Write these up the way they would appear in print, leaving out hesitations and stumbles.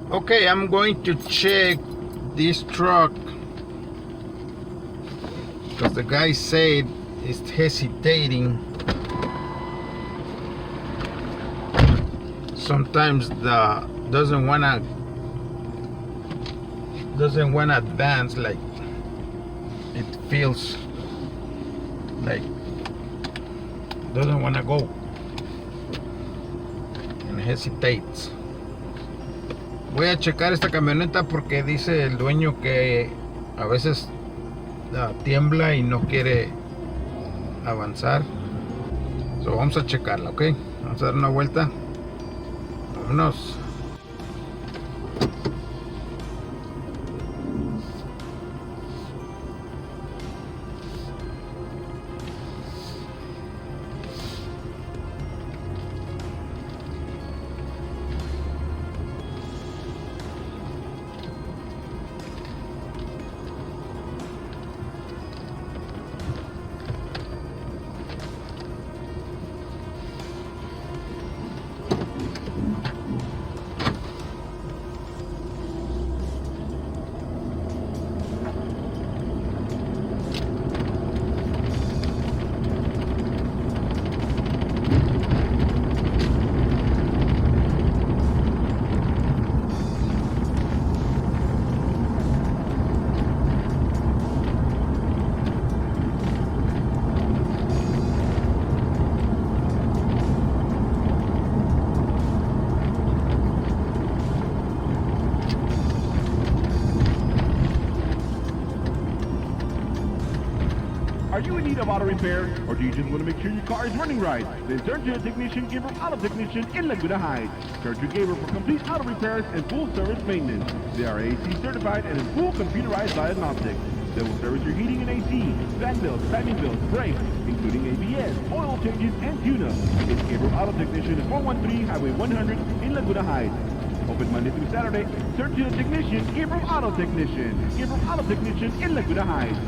Okay, I'm going to check this truck because the guy said it's hesitating. Sometimes the doesn't wanna advance, like it feels like doesn't wanna go and hesitates. Voy a checar esta camioneta porque dice el dueño que a veces tiembla y no quiere avanzar. So, vamos a checarla, ok. Vamos a dar una vuelta. Vámonos. Are you in need of auto repair, or do you just want to make sure your car is running right? Then turn to a technician, Gabriel AutoTechnician in Laguna Heights. Turn to Gabriel for complete auto repairs and full service maintenance. They are AC certified and in full computerized diagnostics. They will service your heating and AC, fan belts, timing belts, brakes, including ABS, oil changes, and tune-up. It's Gabriel AutoTechnician at 413 Highway 100 in Laguna Heights. Open Monday through Saturday. Turn to the technician, Gabriel AutoTechnician. Gabriel AutoTechnician in Laguna Heights.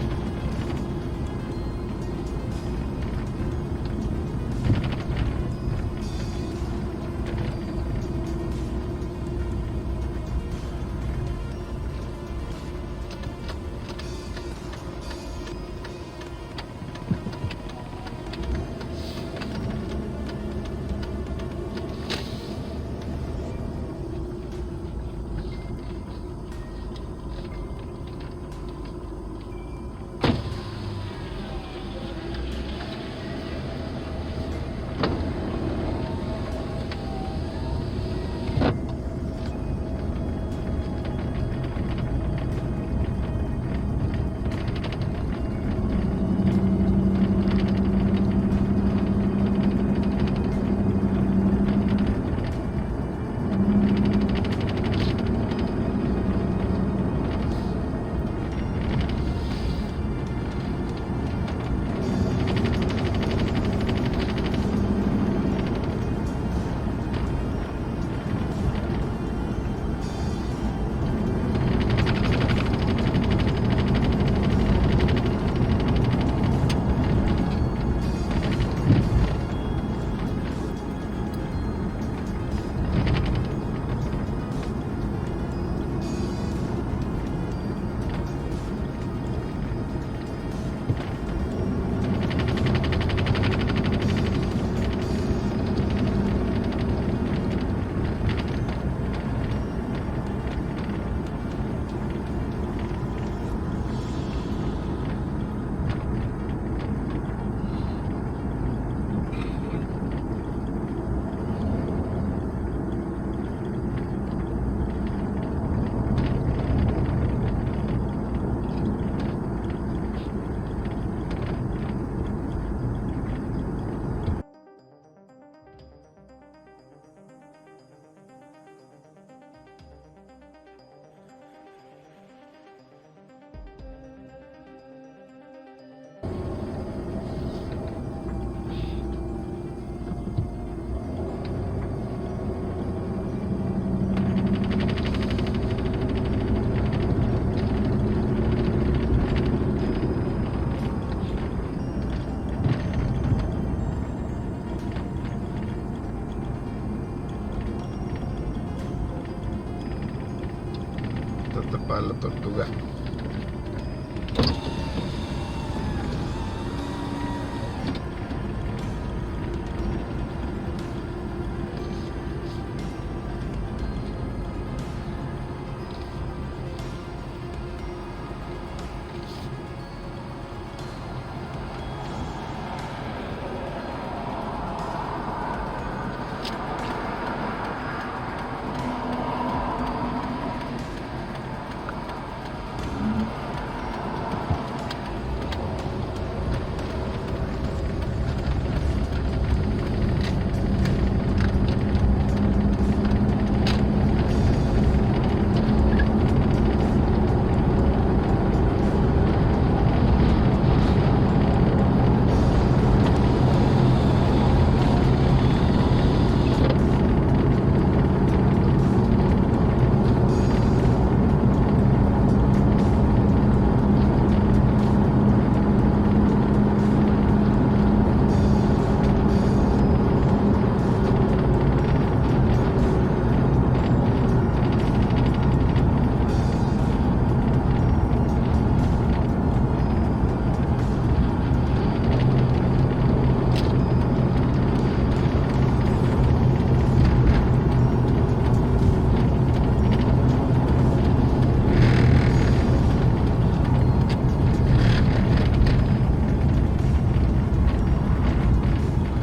para la tortuga.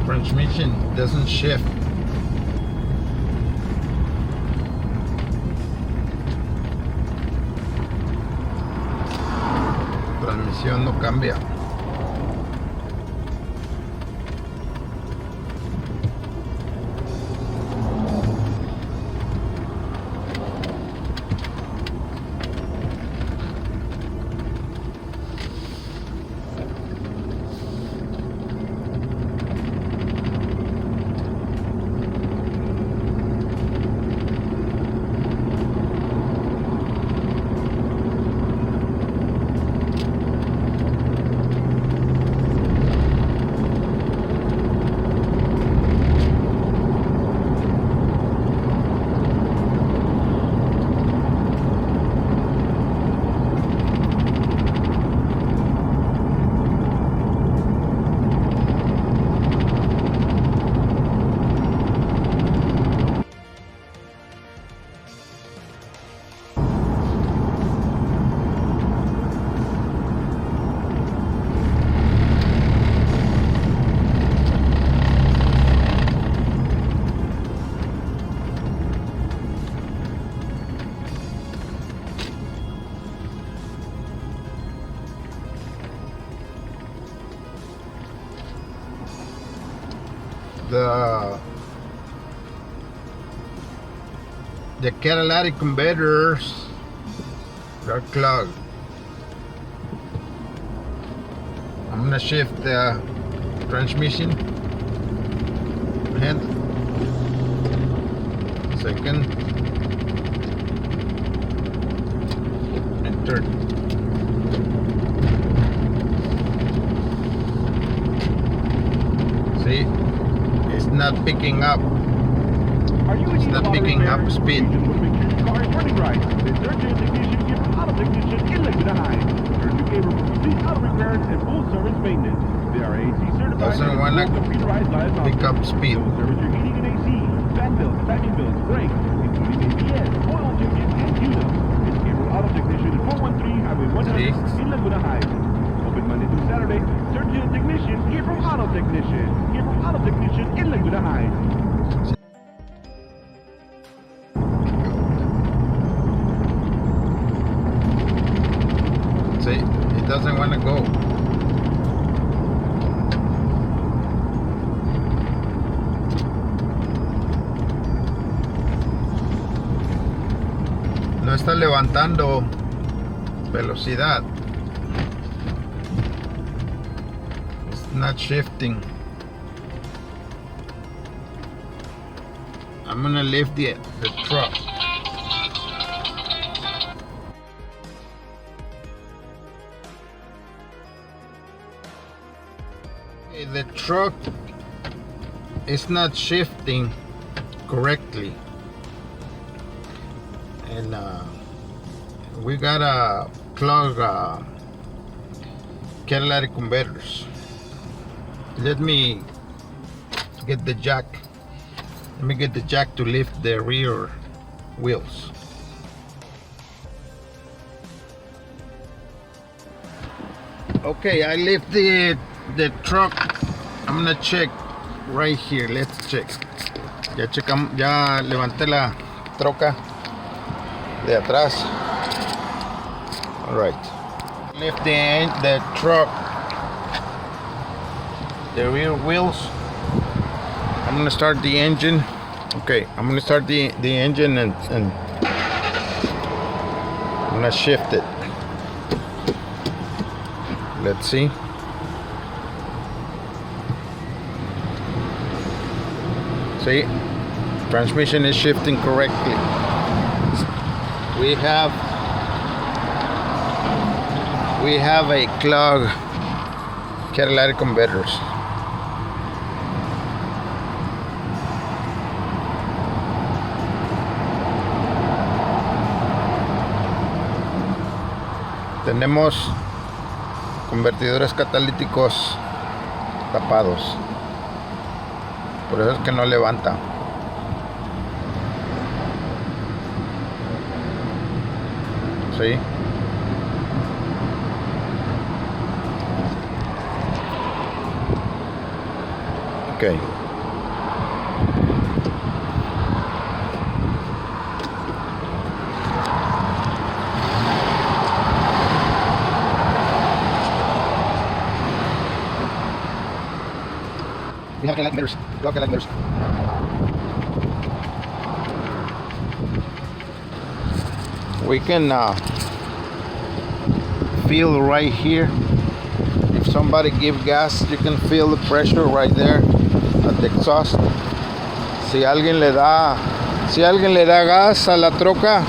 Transmission doesn't shift. Transmisión no cambia. The catalytic convertidors are clogged. I'm gonna shift the transmission hand. Second and third. See, it's not picking up. It's not picking up speed. Car is running right. Then turn to technician, give auto technician in Laguna High. Turn to Gabriel for complete auto repairs and full service maintenance. They are AC certified. Doesn't want to computerized diagnostics. pick up speed. They will service your heating and AC, fan bills, timing bills, brakes, including ABS, oil changes, and tune-ups. It's Gabriel Auto Technician at 413 Highway 100 in Laguna High. Open Monday through Saturday. Turn to technician, Gabriel Auto Technician. Gabriel Auto Technician in Laguna High. See, it doesn't want to go. No está levantando velocidad. It's not shifting. I'm gonna lift the truck. The truck is not shifting correctly, and we got a clogged catalytic converters. Let me get the jack. Let me get the jack to lift the rear wheels. Okay, I lift the truck. I'm gonna check right here. Let's check. Ya levanté la troca de atrás. All right. Lift the truck, the rear wheels. I'm gonna start the engine. Okay, I'm gonna start the engine and I'm gonna shift it. Let's see. See, transmission is shifting correctly. We have a clogged catalytic converters. Tenemos convertidores catalíticos tapados, por eso es que no levanta. ¿Sí? Okay. We have catalytic mirrors. We can feel right here. If somebody give gas, you can feel the pressure right there at the exhaust. Si alguien le da gas a la troca,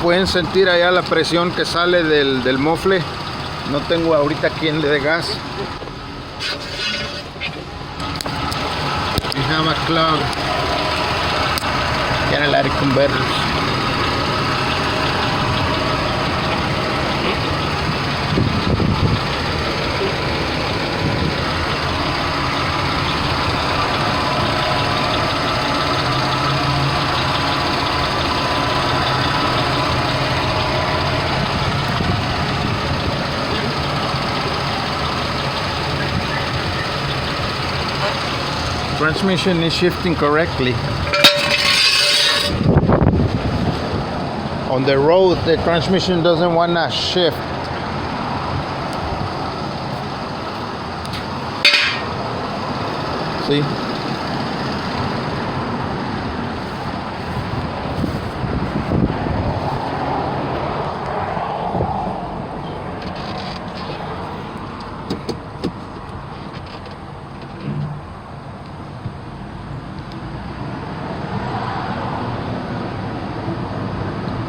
pueden sentir allá la presión que sale del mofle. No tengo ahorita quien le dé gas. We have a clogged catalytic converters. Transmission is shifting correctly. On the road, the transmission doesn't want to shift. See?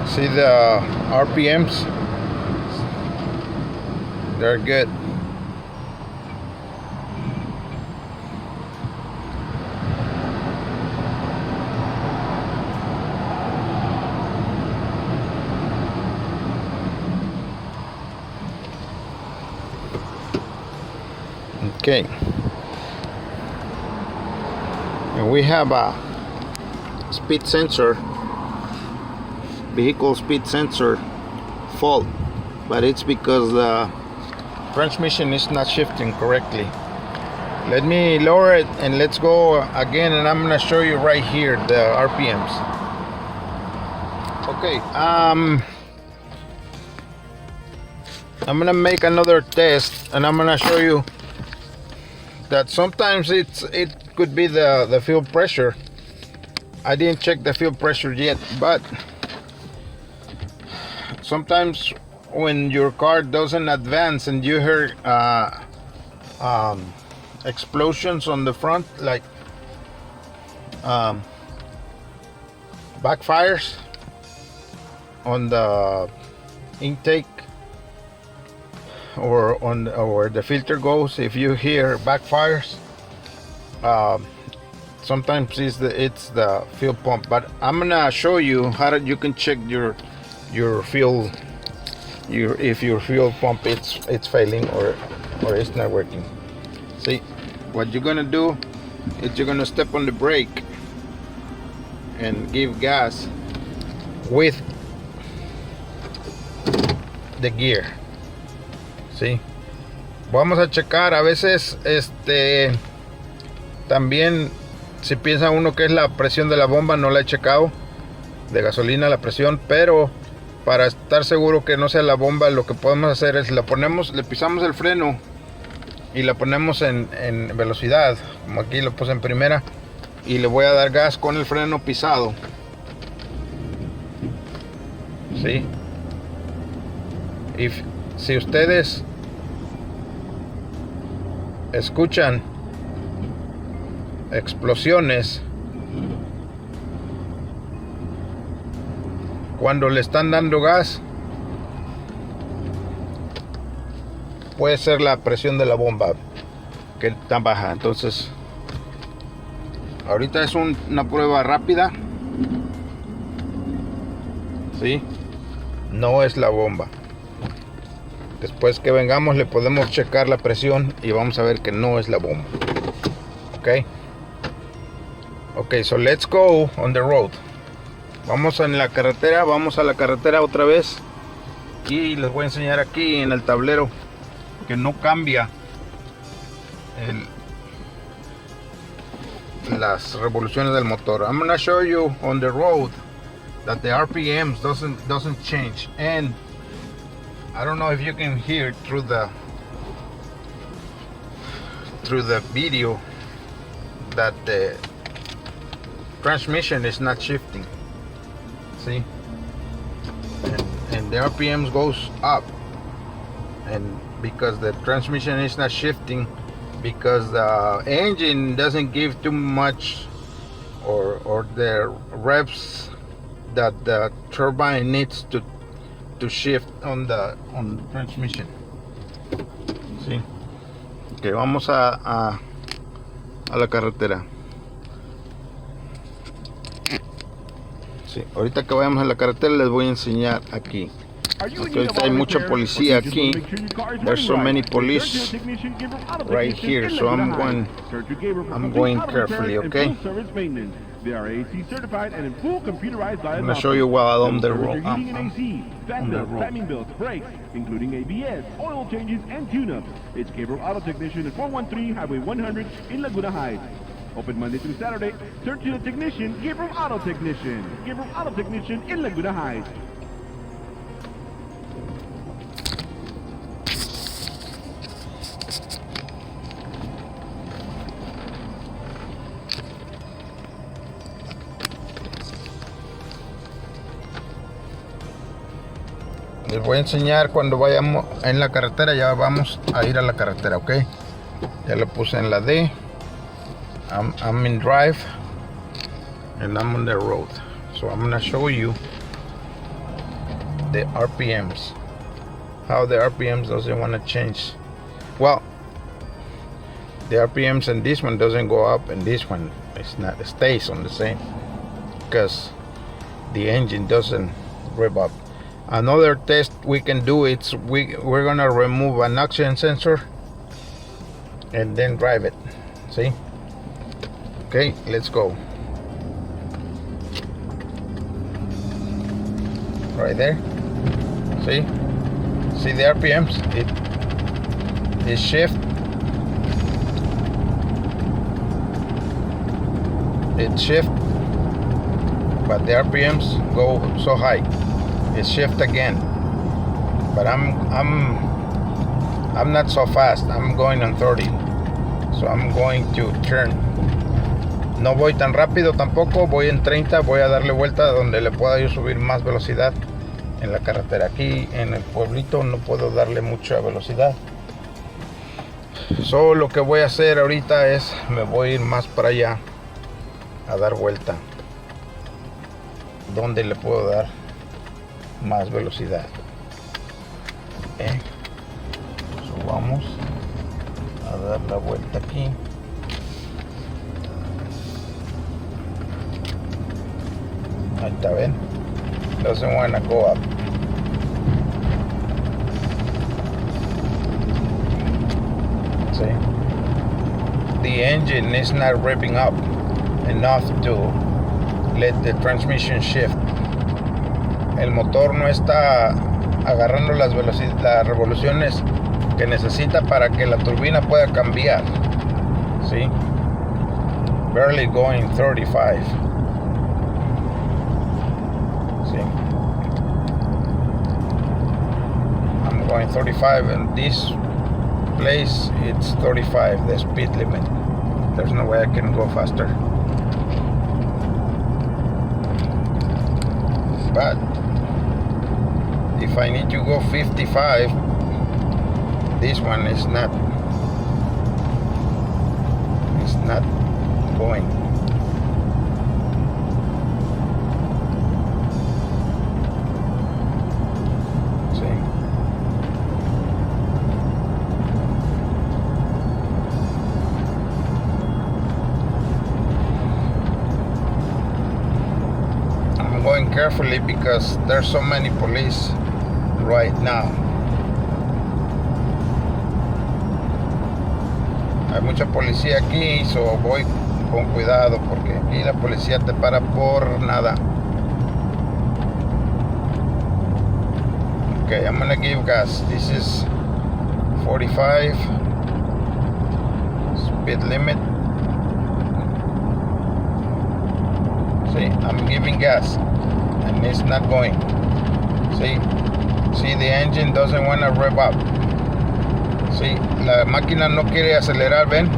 See the RPMs? They're good. Okay. And we have a speed sensor, vehicle speed sensor fault, but it's because the transmission is not shifting correctly. Let me lower it and let's go again, and I'm gonna show you right here the RPMs. Okay, I'm gonna make another test, and I'm gonna show you that sometimes it could be the fuel pressure. I didn't check the fuel pressure yet, but sometimes when your car doesn't advance and you hear explosions on the front, like backfires on the intake or on where the filter goes, if you hear backfires, sometimes it's the fuel pump. But I'm gonna show you how you can check your your fuel, if your fuel pump it's failing or it's not working. See, what you're gonna do is you're gonna step on the brake and give gas with the gear. Sí, vamos a checar a veces también si piensa uno que es la presión de la bomba. No la he checado de gasolina la presión, pero para estar seguro que no sea la bomba, lo que podemos hacer es le pisamos el freno y la ponemos en velocidad, como aquí lo puse en primera, y le voy a dar gas con el freno pisado. Sí, y si ustedes escuchan explosiones cuando le están dando gas, puede ser la presión de la bomba que está baja. Entonces ahorita es una prueba rápida. ¿Sí? No es la bomba. Después que vengamos le podemos checar la presión y vamos a ver que no es la bomba. Ok, so let's go on the road. Vamos a la carretera otra vez. Y les voy a enseñar aquí en el tablero que no cambia las revoluciones del motor. I'm gonna show you on the road that the RPMs doesn't change, and I don't know if you can hear through the video that the transmission is not shifting. See, and the RPMs goes up, and because the transmission is not shifting, because the engine doesn't give too much or the revs that the turbine needs to shift on the transmission. Sí. Okay, vamos a la carretera. Sí, ahorita que vayamos a la carretera les voy a enseñar aquí. Okay, hay mucha policía aquí. There's so many police right here, so I'm going carefully, okay? They are AC certified and in full computerized I'm going to show you while I'm on the road. Fan belts, timing belts, brakes, including ABS, oil changes, and tune-ups. It's Gabriel Auto Technician at 413 Highway 100 in Laguna Heights. Open Monday through Saturday. Search the technician, Gabriel Auto Technician. Gabriel Auto Technician in Laguna Heights. Les voy a enseñar cuando vayamos en la carretera. Ya vamos a ir a la carretera, ok. Ya lo puse en la D. I'm in drive and I'm on the road, so I'm gonna show you the RPMs, how the RPMs doesn't want to change. Well, the RPMs in this one doesn't go up, and this one it stays on the same because the engine doesn't rev up. Another test we can do is we're gonna remove an oxygen sensor and then drive it. See? Okay, let's go. Right there. See the RPMs? It shift. It shift, but the RPMs go so high. It shift again, but I'm not so fast. I'm going on 30, so I'm going to turn. No voy tan rápido tampoco, voy en 30. Voy a darle vuelta donde le pueda yo subir más velocidad en la carretera. Aquí en el pueblito no puedo darle mucha velocidad. So lo que voy a hacer ahorita es me voy a ir más para allá a dar vuelta donde le puedo dar más velocidad. So vamos a dar la vuelta aquí. Ahí está, ven. Doesn't want to go up. See, the engine is not revving up enough to let the transmission shift. El motor no está agarrando las revoluciones que necesita para que la turbina pueda cambiar. See, barely going 35. See, I'm going 35, and this place it's 35, the speed limit. There's no way I can go faster. But if I need to go 55, this one is not going. See, I'm going carefully because there's so many police right now. Hay mucha policía aquí, so voy con cuidado porque aquí la policía te para por nada. Okay, I'm gonna give gas. This is 45 speed limit. See, I'm giving gas and it's not going. See, the engine doesn't want to rev up. Sí, la máquina no quiere acelerar, ven.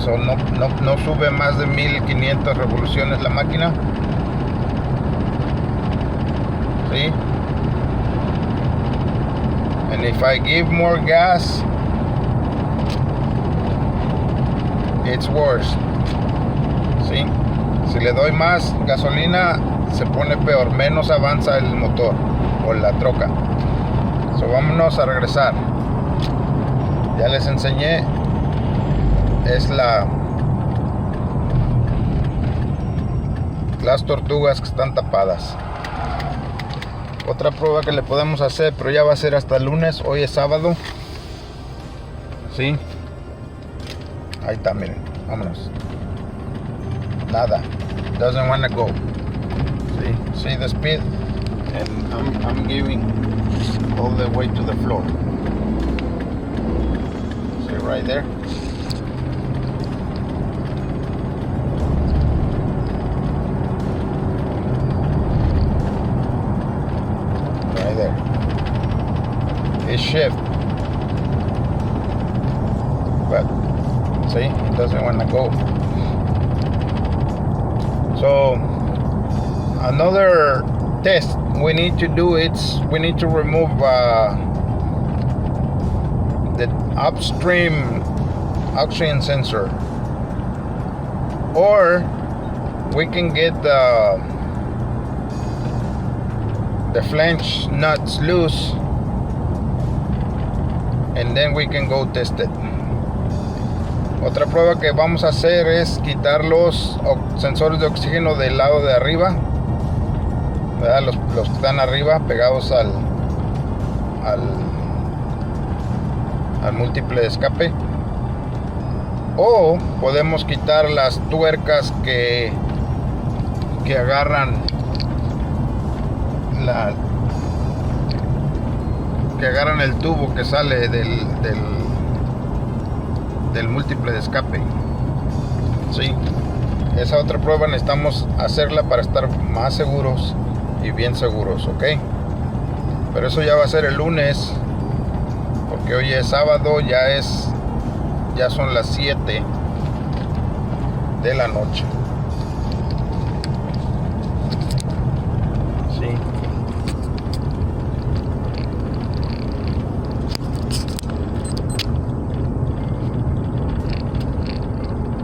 So no sube más de 1500 revoluciones la máquina. Sí. And if I give more gas, it's worse. Sí. Si le doy más gasolina, se pone peor, menos avanza el motor o la troca. So vámonos a regresar. Ya les enseñé, es las tortugas que están tapadas. Otra prueba que le podemos hacer, pero ya va a ser hasta el lunes. Hoy es sábado. Sí. Ahí está, miren. Vámonos. Nada. Doesn't want to go. See the speed, and I'm giving all the way to the floor. See right there. Right there. It's shift, but see, it doesn't want to go. So another test we need to do we need to remove the upstream oxygen sensor, or we can get the flange nuts loose, and then we can go test it. Otra prueba que vamos a hacer es quitar los sensores de oxígeno del lado de arriba, ¿verdad? Los que están arriba pegados al múltiple de escape, o podemos quitar las tuercas que agarran el tubo que sale del múltiple de escape. Sí, esa otra prueba necesitamos hacerla para estar más seguros y bien seguros, ok. Pero eso ya va a ser el lunes, porque hoy es sábado, ya son las 7 de la noche. Sí.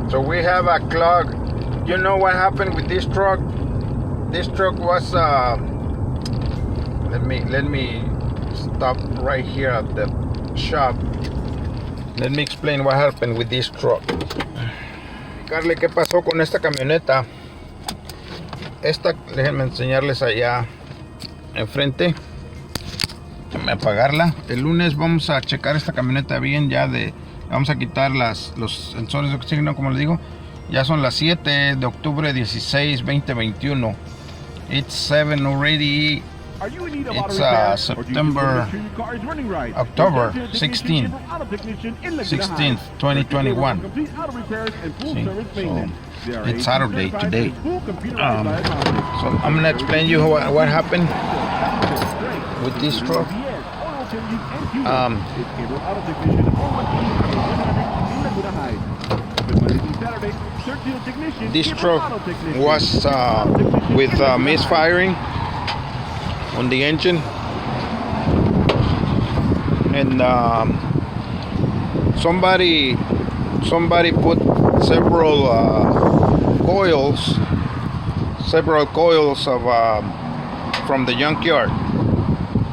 So we have a clog. You know what happened with this truck? This truck was let me stop right here at the shop. Let me explain what happened with this truck. Carle, ¿qué pasó con esta camioneta? Déjenme enseñarles allá enfrente. Déjame apagarla. El lunes vamos a checar esta camioneta bien, vamos a quitar los sensores de oxígeno, como les digo. Ya son las 7 de octubre 16, 2021. It's 7 already. It's October 16th, 2021. See, so it's Saturday today. So I'm gonna explain you what happened with this truck. This truck was with misfiring on the engine, and somebody put several coils of from the junkyard.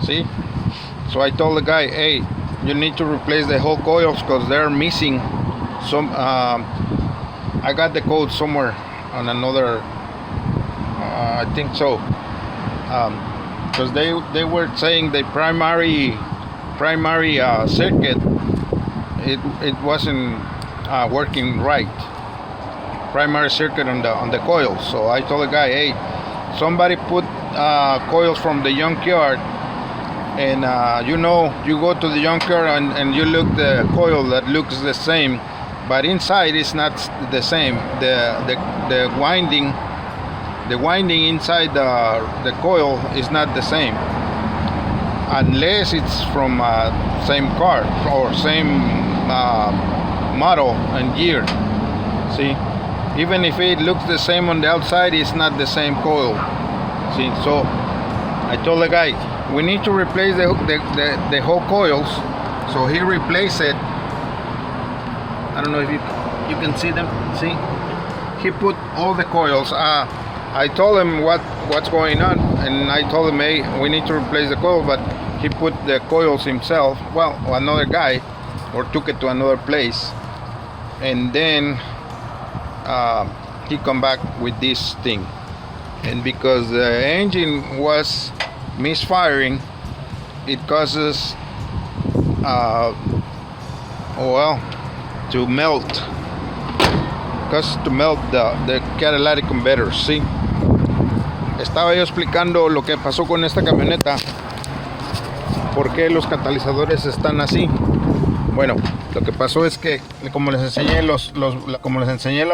See, so I told the guy, hey, you need to replace the whole coils because they're missing some. I got the code somewhere on another, I think so, because they were saying the primary circuit, it wasn't working right, primary circuit on the coils. So I told the guy, hey, somebody put coils from the junkyard, and you go to the junkyard and you look the coil that looks the same, but inside it's not the same. The winding inside the coil is not the same, unless it's from same car or same model and year. See, even if it looks the same on the outside, it's not the same coil. See, so I told the guy, we need to replace the whole coils. So he replaced it. I don't know if you can see them. See, he put all the coils. I told him what's going on, and I told him, hey, we need to replace the coil, but he put the coils himself. Well, another guy, or took it to another place, and then he come back with this thing. And because the engine was misfiring, it causes to melt the catalytic convertidors. ¿Sí? Estaba yo explicando lo que pasó con esta camioneta, por qué los catalizadores están así. Bueno, lo que pasó es que, como les enseñé las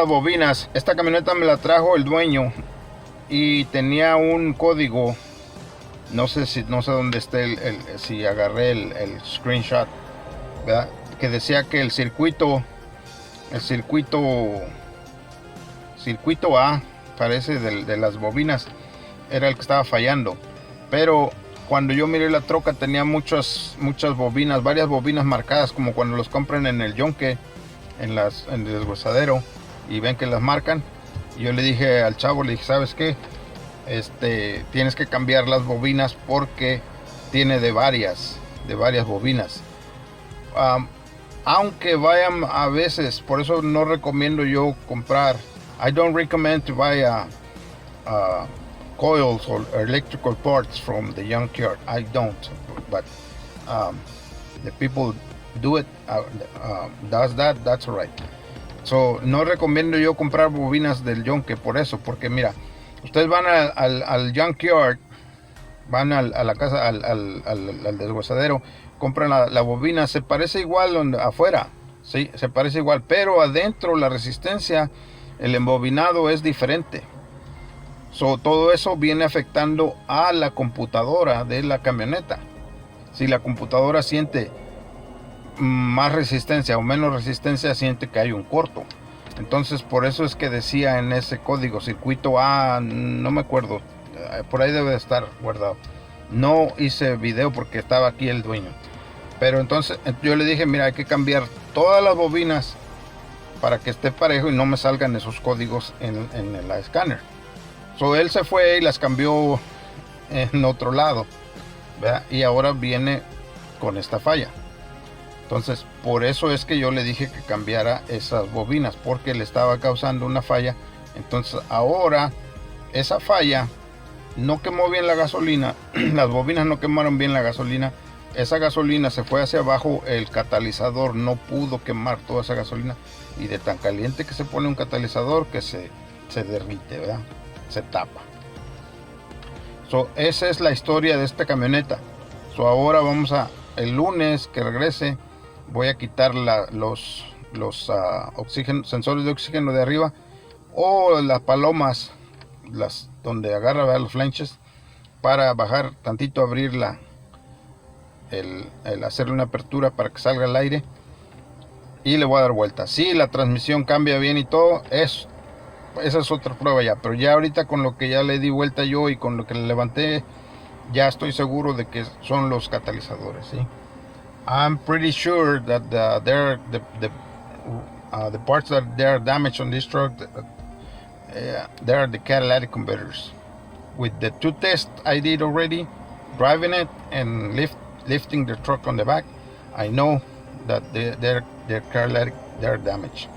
bobinas, esta camioneta me la trajo el dueño y tenía un código. No sé dónde esté si agarré el screenshot, ¿verdad? Que decía que el circuito A, parece, de las bobinas, era el que estaba fallando. Pero cuando yo miré la troca tenía muchas bobinas, varias bobinas marcadas, como cuando los compran en el yunque, en el deshuesadero, y ven que las marcan. Y yo le dije al chavo, le dije, ¿sabes qué? Tienes que cambiar las bobinas porque tiene de varias bobinas. Aunque vayan a veces, por eso no recomiendo yo comprar. I don't recommend to buy coils or electrical parts from the junkyard. I don't, but the people do it, does that, that's all right. So no recomiendo yo comprar bobinas del yunque por eso, porque mira, ustedes van al junkyard, van a la casa, al deshuesadero, compran la bobina, se parece igual afuera, sí, se parece igual, pero adentro la resistencia, el embobinado es diferente. So, todo eso viene afectando a la computadora de la camioneta. Si la computadora siente más resistencia o menos resistencia, siente que hay un corto. Entonces, por eso es que decía en ese código, circuito A, no me acuerdo, por ahí debe de estar guardado. No hice video porque estaba aquí el dueño. Pero entonces yo le dije, mira, hay que cambiar todas las bobinas para que esté parejo y no me salgan esos códigos en la escáner. So, él se fue y las cambió en otro lado, ¿verdad? Y ahora viene con esta falla. Entonces, por eso es que yo le dije que cambiara esas bobinas, porque le estaba causando una falla. Entonces, ahora esa falla no quemó bien la gasolina, las bobinas no quemaron bien la gasolina, esa gasolina se fue hacia abajo, el catalizador no pudo quemar toda esa gasolina, y de tan caliente que se pone un catalizador que se derrite, ¿verdad? Se tapa. Esa es la historia de esta camioneta. Ahora vamos el lunes que regrese, voy a quitar los sensores de oxígeno de arriba, o las palomas, las donde agarra, ¿verdad?, los flanches, para bajar tantito, abrir el hacerle una apertura para que salga el aire, y le voy a dar vuelta. Si la transmisión cambia bien y todo, esa es otra prueba ya, pero ya ahorita con lo que ya le di vuelta yo y con lo que le levanté, ya estoy seguro de que son los catalizadores, ¿sí? I'm pretty sure that the parts that they are damaged on this truck, they are the catalytic converters. With the 2 tests I did already, driving it and lifting the truck on the back, I know that they're catalytic, they're damaged.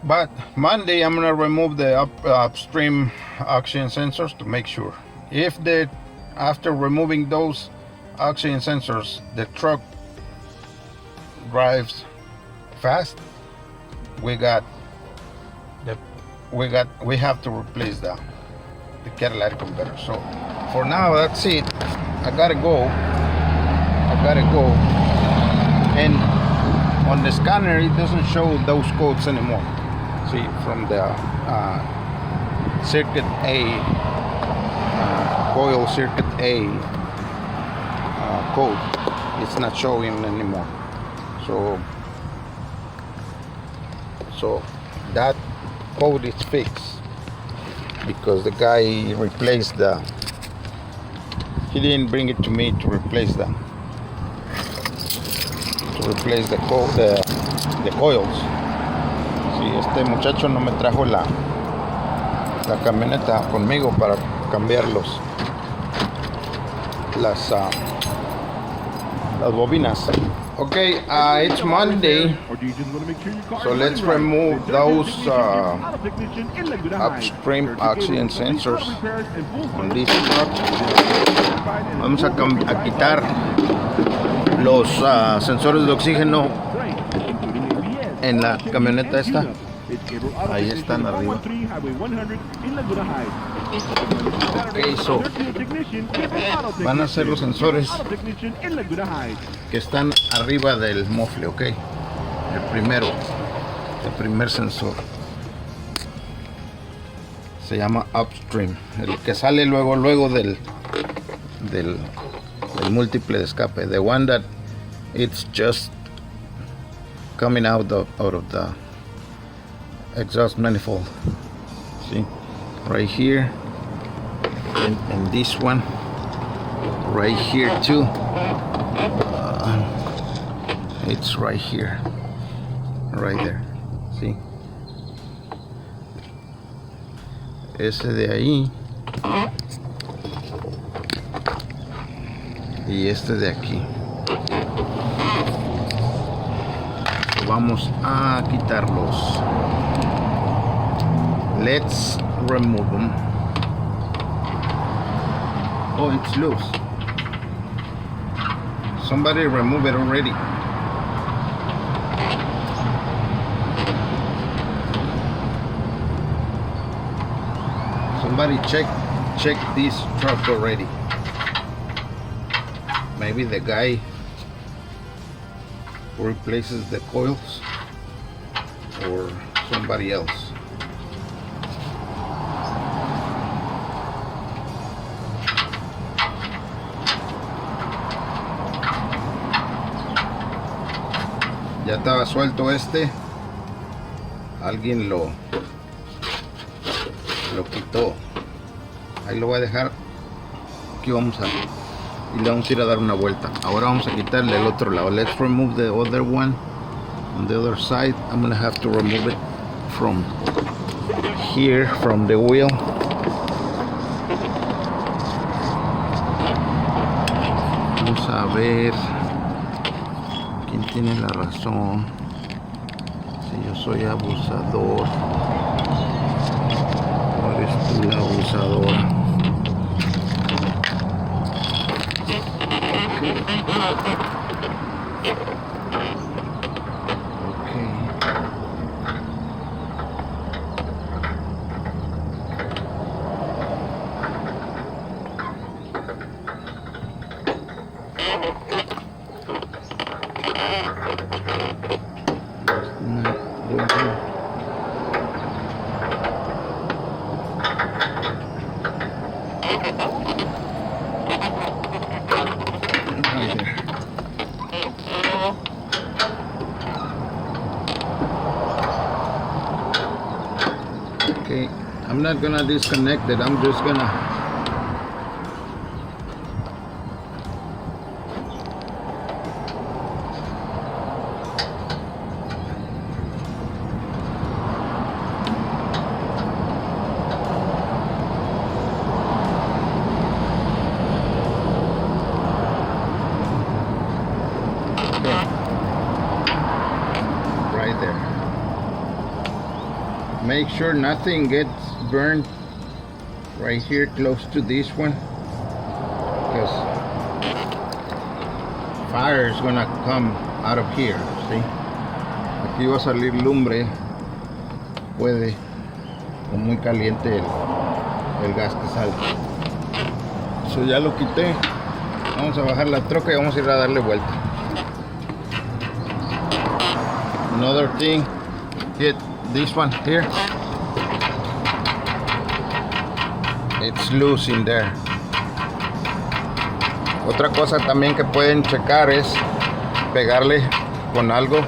But Monday I'm gonna remove the upstream oxygen sensors to make sure. If after removing those oxygen sensors, the truck drives fast, we have to replace the catalytic converter. So for now, that's it. I gotta go, and on the scanner it doesn't show those codes anymore. See, from the circuit A, coil circuit A code, it's not showing anymore. So that code is fixed because the guy replaced he didn't bring it to me to replace the coils. Sí, este muchacho no me trajo la camioneta conmigo para cambiar las bobinas. Okay, it's Monday, so let's remove those upstream oxygen sensors on this truck. Vamos a quitar los sensores de oxígeno en la camioneta esta. Ahí están arriba. Ok, so van a ser los sensores que están arriba del mofle, ok. El primer sensor se llama upstream, el que sale luego del múltiple de escape, the one that it's just coming out of the exhaust manifold. See, right here, and this one right here too. It's right here, right there. See, ese de ahí y este de aquí. Vamos a quitarlos. Let's remove them. Oh, it's loose. Somebody remove it already. Somebody check this truck already. Maybe the guy who replaces the coils, or somebody else. Ya estaba suelto este, alguien lo quitó. Ahí lo voy a dejar. Aquí y le vamos a ir a dar una vuelta. Ahora vamos a quitarle el otro lado. Let's remove the other one on the other side. I'm gonna have to remove it from here, from the wheel. Vamos a ver quién tiene la razón. Si yo soy abusador o eres tú la abusadora. Okay. Okay, I'm not gonna disconnect it, I'm just gonna right there. Make sure nothing gets burned right here close to this one, because fire is gonna come out of here. See, aquí va a salir lumbre, puede, o muy caliente el gas que sale. So ya lo quité. Vamos a bajar la troca y vamos a ir a darle vuelta. Another thing, get this one here. It's loose in there. Otra cosa también que pueden checar es pegarle con algo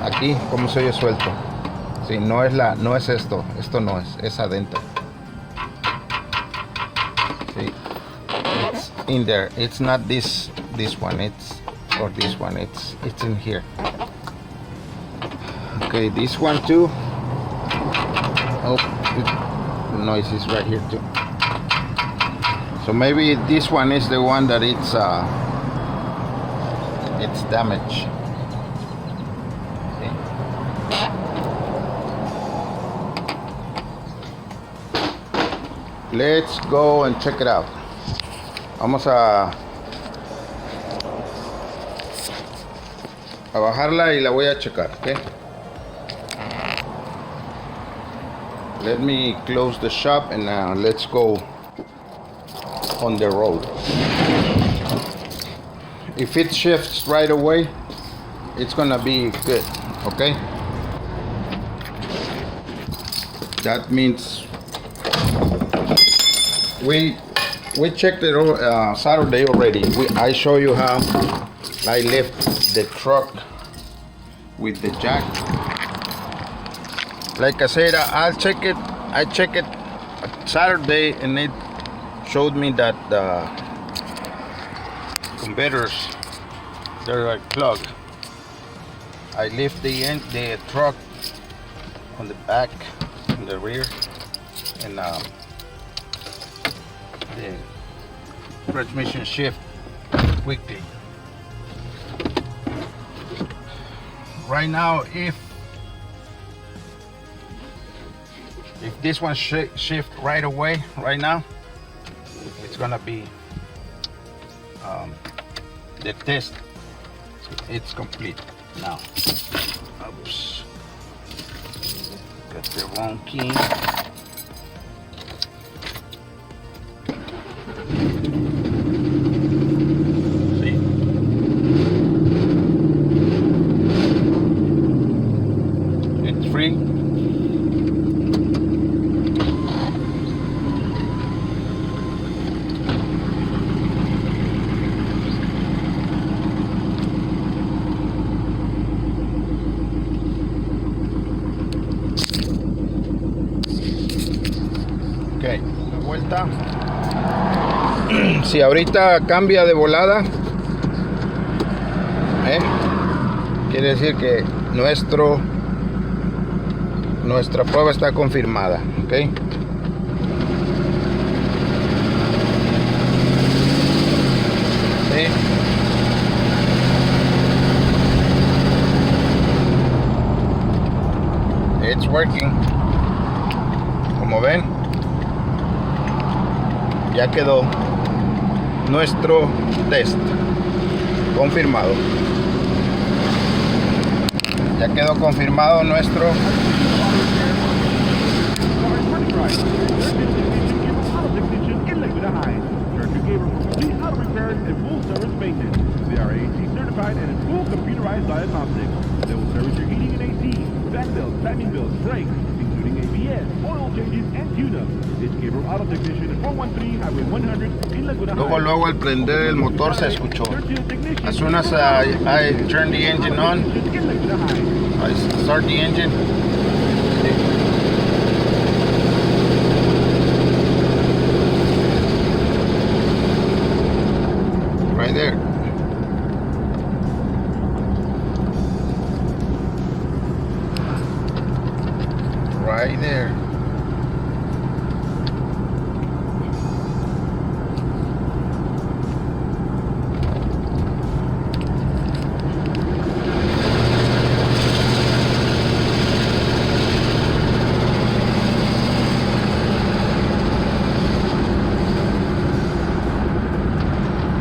aquí, como se oye suelto. Si no es esto no es adentro. Sí. It's in there. It's not this one. It's or this one. It's in here. Okay, this one too. Oh, the noise is right here too. So maybe this one is the one that it's damaged. Okay. Let's go and check it out. Vamos a bajarla y la voy a checar, okay? Let me close the shop and let's go on the road. If it shifts right away, it's gonna be good, okay? That means we checked it Saturday already. I show you how I lift the truck with the jack. Like I said, I check it Saturday, and it showed me that the convertidors, they're like clogged. I lift the truck on the back, on the rear, and the transmission shift quickly. Right now, if this one shift right away, right now, it's gonna be the test. It's complete now. Oops, got the wrong key. See, it's free. Ok, una vuelta. Si ahorita cambia de volada, quiere decir que nuestra prueba está confirmada, ok. ¿Sí? It's working. Como ven, ya quedó nuestro test. Confirmado. Ya quedó confirmado nuestro. They are AC certified and full computerized diagnostics. They will service your heating and AC, fan belts, timing belts, brakes, including ABS, oil changes, and tune-ups. It's Gabriel Auto Technician at 413 Highway 100 in Laguna Heights. Luego al prender el motor se escuchó. As soon as I turn the engine on, I start the engine. Right there. Right there.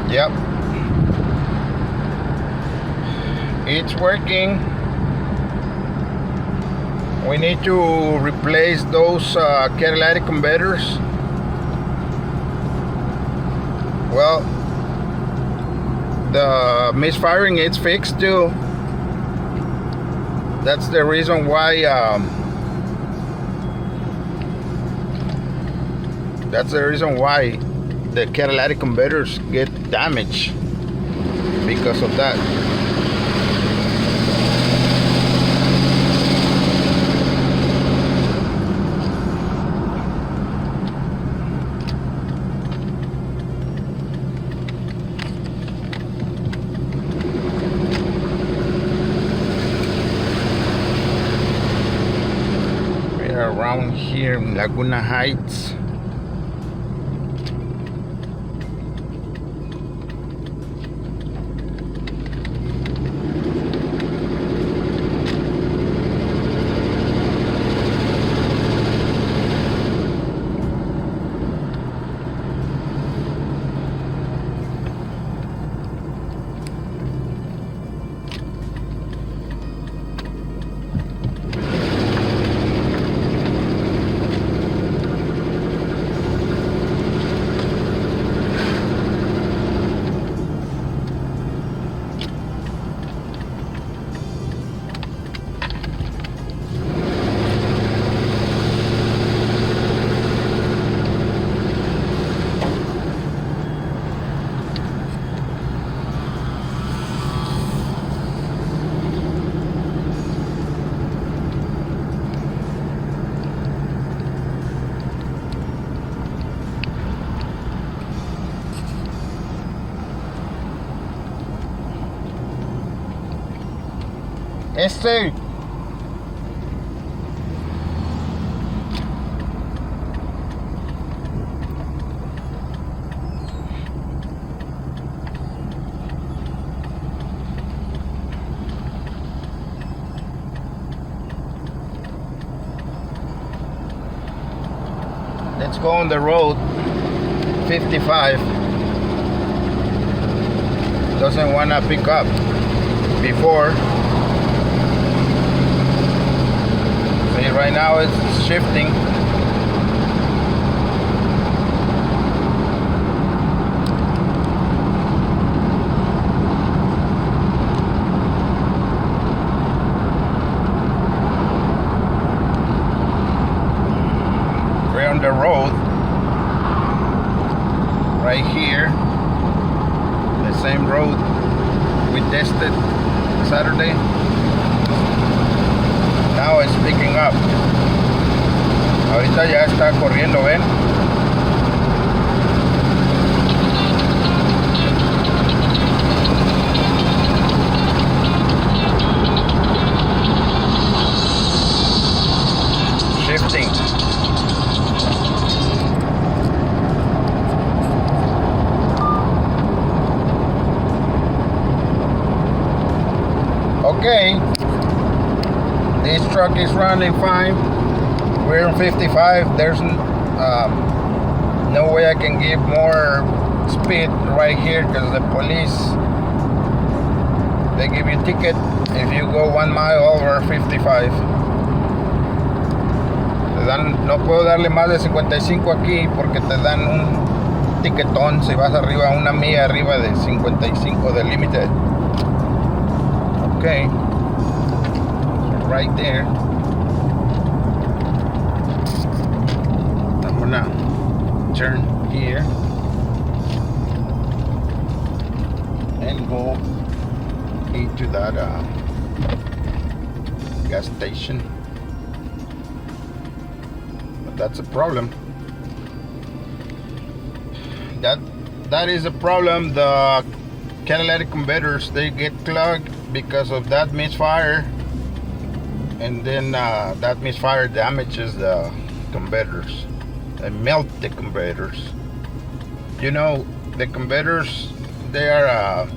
Yep. It's working. We need to replace those catalytic converters. Well, the misfiring is fixed too. That's the reason why the catalytic converters get damaged because of that. Around here in Laguna Heights. Este. Let's go on the road. 55. Doesn't want to pick up before. See, right now it's shifting. We're on the road right here, the same road we tested Saturday. Now it's picking up. Ahorita ya está corriendo, ven. Shifting. Okay. This truck is running fine. We're on 55. There's no way I can give more speed right here because the police they give you a ticket if you go 1 mile over 55. Te dan, no puedo darle más de 55 aquí porque te dan un tiquetón si vas arriba, 1 milla arriba de 55 del límite. Okay, so right there. I'm gonna turn here and go into that gas station. But that's a problem. That is a problem. The catalytic converters, they get clogged because of that misfire, and then that misfire damages the converters. They melt the converters. You know, the converters, they are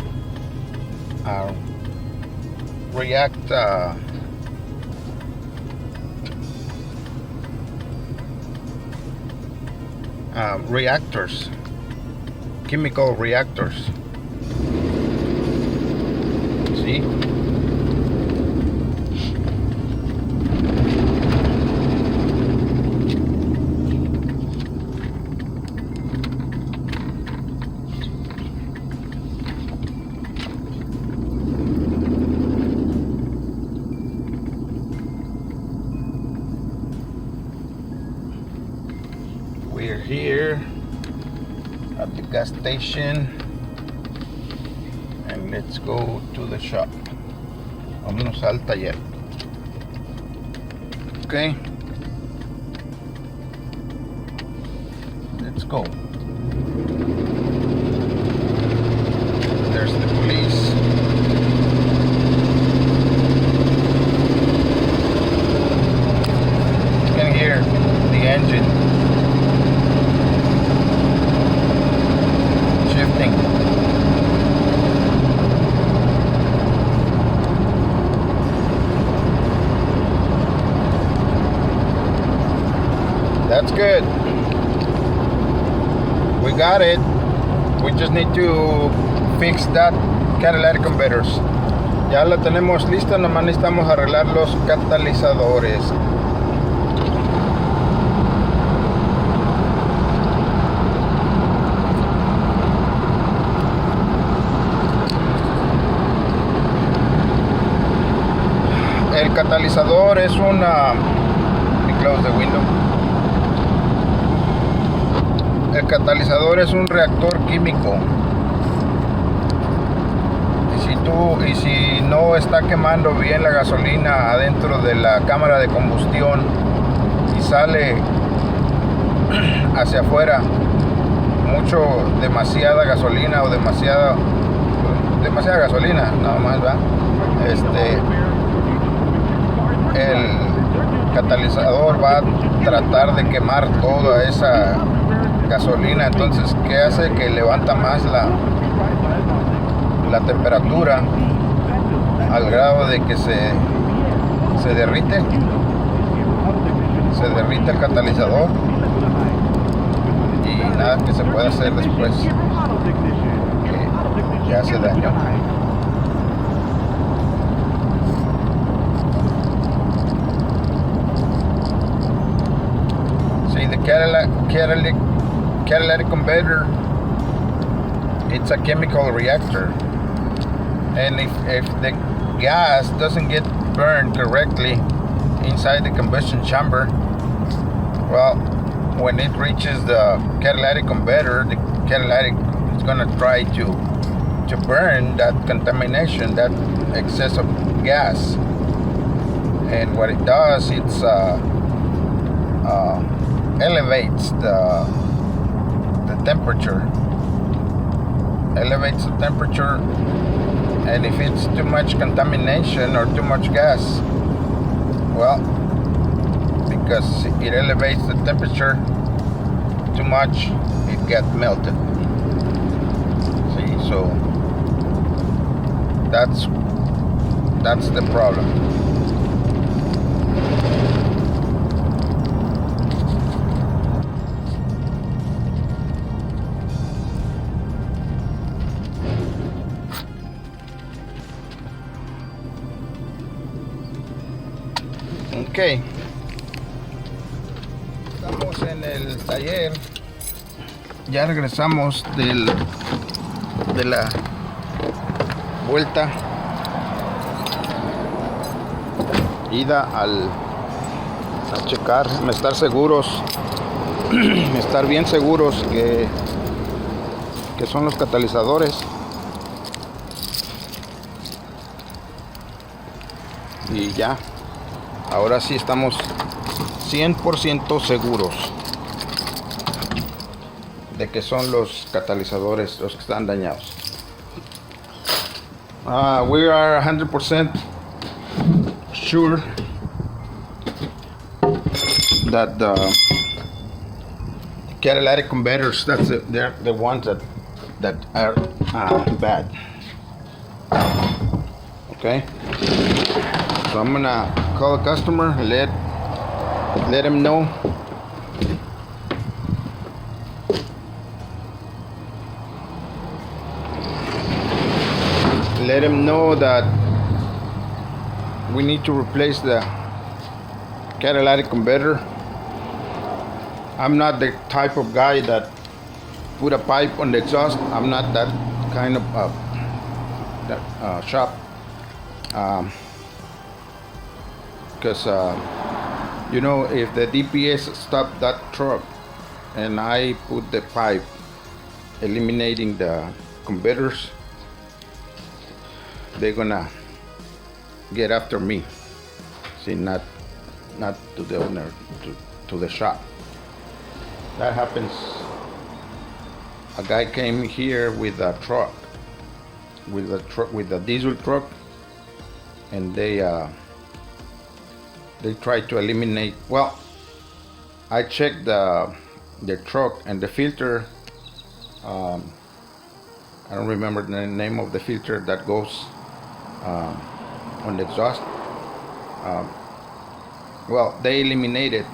reactors, chemical reactors. See? We're here at the gas station, and let's go to the shop. Vámonos al taller. Okay, let's go. There's the police. You can hear the engine shifting. That's good. We got it. We just need to fix that catalytic converters. Ya la tenemos lista, nomás necesitamos arreglar los catalizadores. El catalizador es una... Let me close the window. El catalizador es un reactor químico. Y si no está quemando bien la gasolina adentro de la cámara de combustión y sale hacia afuera demasiada gasolina o demasiada gasolina, nada más, ¿va? El catalizador va a tratar de quemar toda esa gasolina. Entonces, ¿qué hace? Que levanta más la temperatura al grado de que se derrite el catalizador y nada que se pueda hacer después, que ya se dañó. See, the catalytic converter, it's a chemical reactor, and if the gas doesn't get burned correctly inside the combustion chamber, well, when it reaches the catalytic converter, the catalytic is going to try to burn that contamination, that excess of gas, and what it does, it's elevates the temperature, and if it's too much contamination or too much gas, well, because it elevates the temperature too much, it gets melted. See, so that's the problem. Ok, estamos en el taller. Ya regresamos de la vuelta, ida a checar, estar seguros, estar bien seguros que son los catalizadores. Y ya, ahora sí estamos 100% seguros de que son los catalizadores los que están dañados. We are 100% sure that the catalytic converters, they're the ones that are bad. Okay, so I'm gonna call a customer, let him know. Let him know that we need to replace the catalytic converter. I'm not the type of guy that put a pipe on the exhaust. I'm not that kind of shop. Because you know, if the DPS stopped that truck and I put the pipe eliminating the converters, they're gonna get after me. See, not to the owner, to the shop. That happens. A guy came here with a truck, with a diesel truck, and they tried to eliminate. Well, I checked the truck and the filter. I don't remember the name of the filter that goes on the exhaust. Well, they eliminated.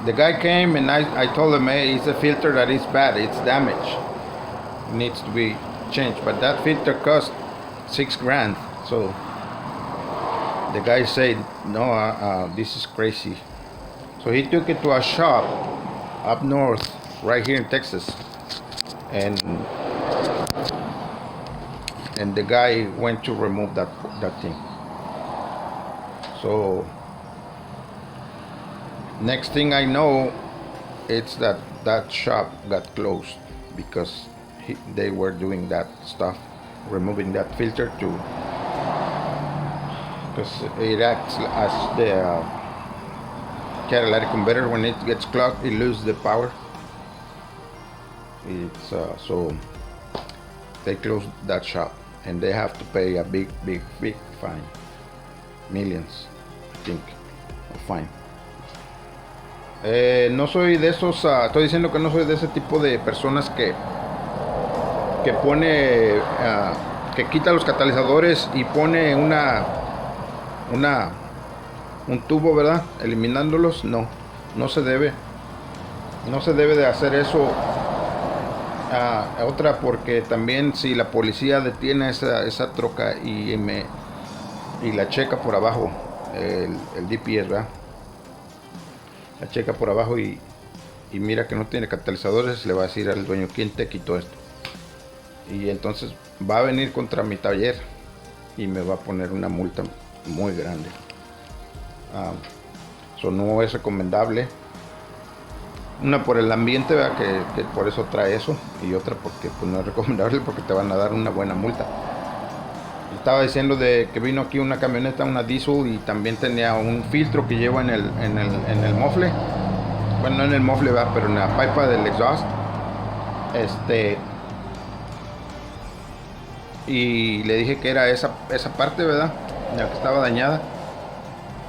The guy came and I told him, hey, it's a filter that is bad, it's damaged, it needs to be changed. But that filter cost $6,000. So the guy said, no, this is crazy. So he took it to a shop up north, right here in Texas, and the guy went to remove that thing. So next thing I know, it's that shop got closed because they were doing that stuff, removing that filter because it acts as the catalytic converter. When it gets clogged, it loses the power. It's so they closed that shop and they have to pay a big fine, millions, I think, of fine. No soy de esos, estoy diciendo que no soy de ese tipo de personas que pone, que quita los catalizadores y pone un tubo, ¿verdad? Eliminándolos. No se debe de hacer eso. Otra, porque también si la policía detiene esa troca y la checa por abajo, el DPS, ¿verdad? La checa por abajo y mira que no tiene catalizadores, le va a decir al dueño, ¿quién te quitó esto? Y entonces va a venir contra mi taller y me va a poner una multa muy grande. Eso no es recomendable. Una, por el ambiente, ¿verdad? Que por eso trae eso, y otra porque pues, no es recomendable, porque te van a dar una buena multa. Estaba diciendo de que vino aquí una camioneta, una diesel, y también tenía un filtro que lleva en el mofle. Bueno, no en el mofle, ¿verdad? Pero en la pipa del exhaust. Y le dije que era esa parte, ¿verdad? La que estaba dañada.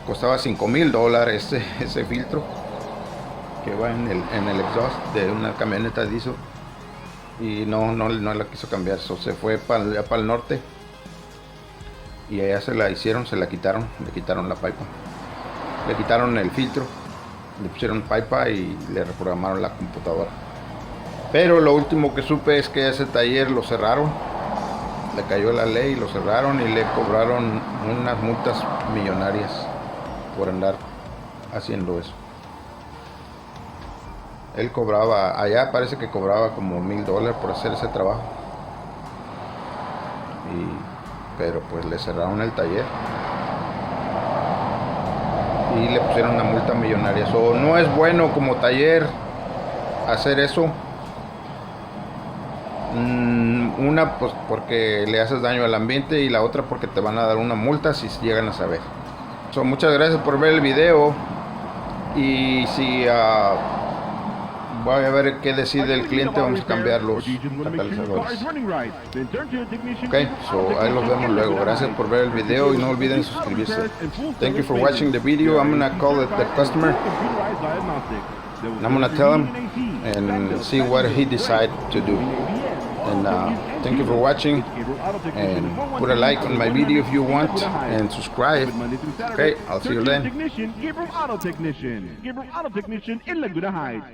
Costaba $5,000 ese filtro que va en el exhaust de una camioneta diesel. Y no la quiso cambiar. Se fue para el norte. Y allá se la quitaron, le quitaron la pipa, le quitaron el filtro, le pusieron pipa y le reprogramaron la computadora. Pero lo último que supe es que ese taller lo cerraron, le cayó la ley, lo cerraron y le cobraron unas multas millonarias por andar haciendo eso. Él cobraba, allá parece que cobraba como $1000 por hacer ese trabajo. Pero pues le cerraron el taller y le pusieron una multa millonaria. No es bueno como taller hacer eso. Una, pues porque le haces daño al ambiente, y la otra porque te van a dar una multa si llegan a saber. Muchas gracias por ver el video, y si voy a ver qué decide el cliente, vamos a cambiar los catalizadores. Ok, ahí los vemos luego. Gracias por ver el video y no olviden suscribirse. Thank you for watching the video. I'm gonna call the customer and I'm gonna tell him and see what he decides to do. And thank you for watching, and put a like on my video if you want, and subscribe. Okay, I'll see you then. Gabriel Auto Technician in Laguna Heights.